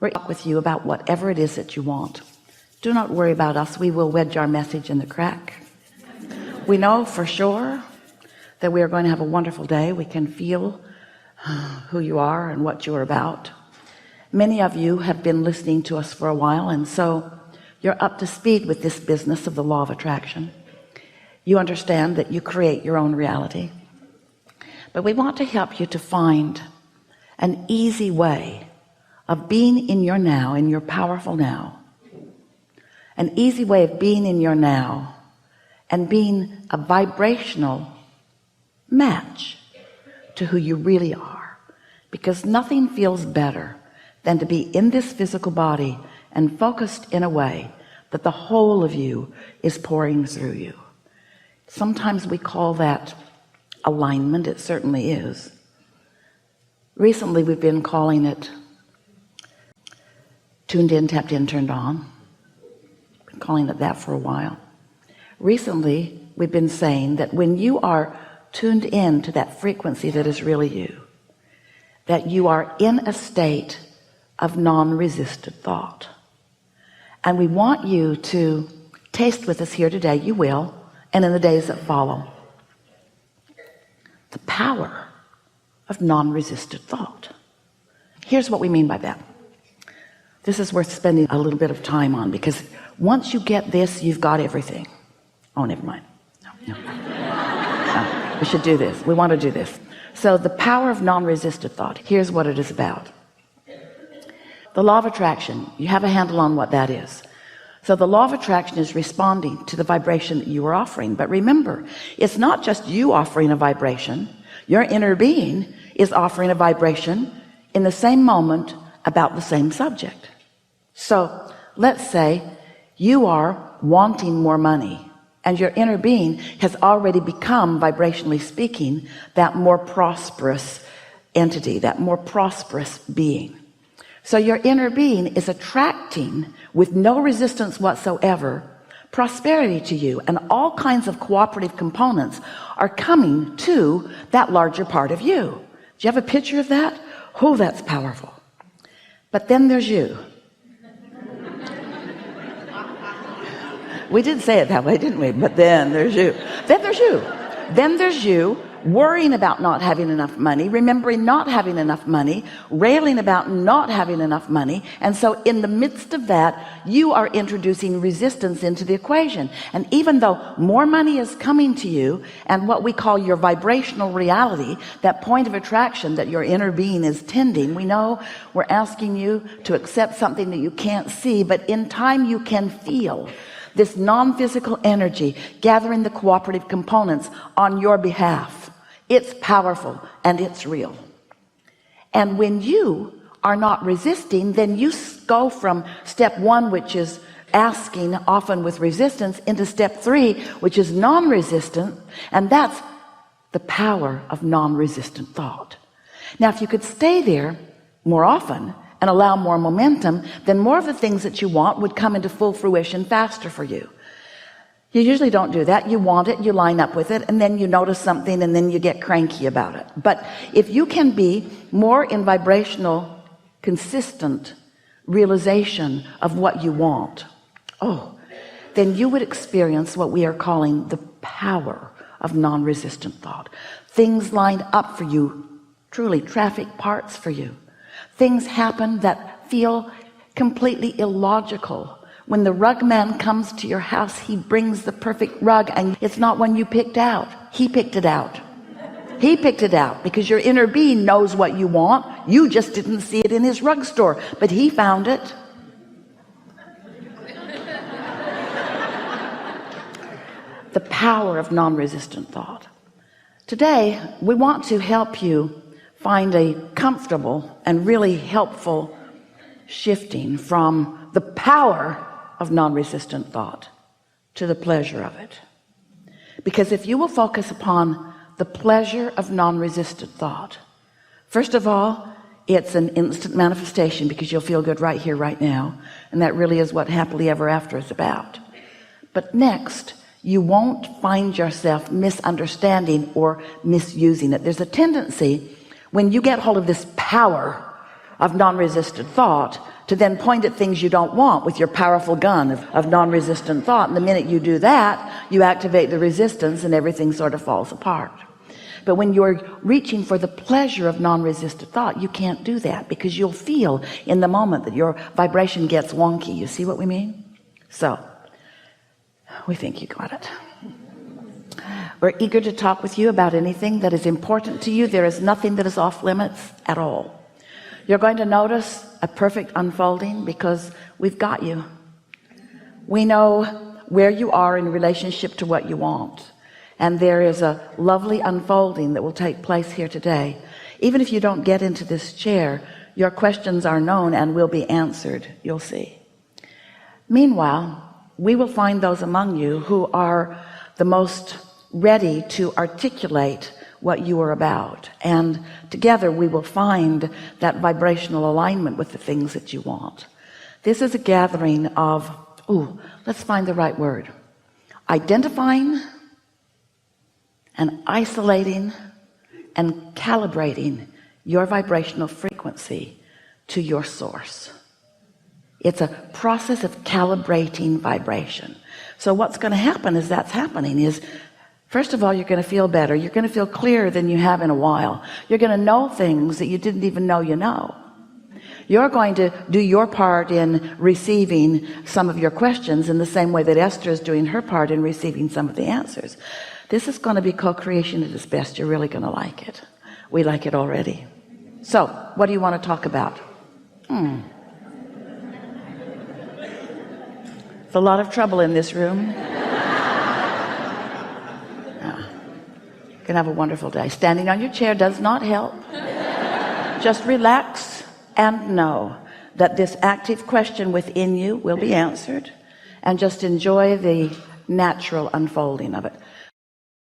We'll talk with you about whatever it is that you want. Do not worry about us. We will wedge our message in the crack. We know for sure that we are going to have a wonderful day. We can feel who you are and what you're about. Many of you have been listening to us for a while, and so you're up to speed with this business of the law of attraction. You understand that you create your own reality, but we want to help you to find an easy way of being in your now, in your powerful now, an easy way of being in your now and being a vibrational match to who you really are, because nothing feels better than to be in this physical body and focused in a way that the whole of you is pouring through you. Sometimes we call that alignment. It certainly is. Recently we've been calling it tuned in, tapped in, turned on. Been calling it that for a while. Recently we've been saying that when you are tuned in to that frequency that is really you, that you are in a state of non-resisted thought. And we want you to taste with us here today, you will, and in the days that follow, the power of non-resisted thought. Here's what we mean by that. This is worth spending a little bit of time on, because once you get this, you've got everything. Oh, never mind. No. We should do this. We want to do this. So the power of non-resisted thought, here's what it is about. The law of attraction, you have a handle on what that is. So the law of attraction is responding to the vibration that you are offering. But remember, it's not just you offering a vibration. Your inner being is offering a vibration in the same moment about the same subject. So let's say you are wanting more money, and your inner being has already become, vibrationally speaking, that more prosperous entity, that more prosperous being. So your inner being is attracting, with no resistance whatsoever, prosperity to you, and all kinds of cooperative components are coming to that larger part of you. Do you have a picture of that? Oh, that's powerful. But then there's you. We did say it that way, didn't we? But then there's you. Then there's you. Then there's you worrying about not having enough money, remembering not having enough money, railing about not having enough money. And so in the midst of that, you are introducing resistance into the equation. And even though more money is coming to you, and what we call your vibrational reality, that point of attraction that your inner being is tending, we know we're asking you to accept something that you can't see, but in time you can feel this non-physical energy gathering the cooperative components on your behalf. It's powerful and it's real. And when you are not resisting, then you go from step one, which is asking, often with resistance, into step three, which is non-resistant. And that's the power of non-resistant thought. Now, if you could stay there more often and allow more momentum, then more of the things that you want would come into full fruition faster for you. You usually don't do that. You want it, you line up with it, and then you notice something, and then you get cranky about it. But if you can be more in vibrational, consistent realization of what you want, then you would experience what we are calling the power of non-resistant thought. Things lined up for you, truly traffic parts for you. Things happen that feel completely illogical. When the rug man comes to your house, he brings the perfect rug, and it's not one you picked out. He picked it out. He picked it out because your inner being knows what you want. You just didn't see it in his rug store, but he found it. The power of non-resistant thought. Today, we want to help you find a comfortable and really helpful shifting from the power of non-resistant thought to the pleasure of it. Because if you will focus upon the pleasure of non-resistant thought, first of all, it's an instant manifestation, because you'll feel good right here, right now. And that really is what happily ever after is about. But next, you won't find yourself misunderstanding or misusing it. There's a tendency, when you get hold of this power of non-resistant thought to then point at things you don't want with your powerful gun of non-resistant thought. And the minute you do that, you activate the resistance and everything sort of falls apart. But when you're reaching for the pleasure of non-resistant thought, you can't do that, because you'll feel in the moment that your vibration gets wonky. You see what we mean? So we think you got it. We're eager to talk with you about anything that is important to you. There is nothing that is off limits at all. You're going to notice a perfect unfolding because we've got you. We know where you are in relationship to what you want. And there is a lovely unfolding that will take place here today. Even if you don't get into this chair, your questions are known and will be answered. You'll see. Meanwhile, we will find those among you who are the most ready to articulate what you are about, and together we will find that vibrational alignment with the things that you want. This is a gathering of, let's find the right word, identifying and isolating and calibrating your vibrational frequency to your source. It's a process of calibrating vibration. So what's going to happen as that's happening is, first of all, you're going to feel better. You're going to feel clearer than you have in a while. You're going to know things that you didn't even know you know. You're going to do your part in receiving some of your questions in the same way that Esther is doing her part in receiving some of the answers. This is going to be co-creation at its best. You're really going to like it. We like it already. So what do you want to talk about? There's a lot of trouble in this room. You can have a wonderful day. Standing on your chair does not help. Just relax and know that this active question within you will be answered, and just enjoy the natural unfolding of it.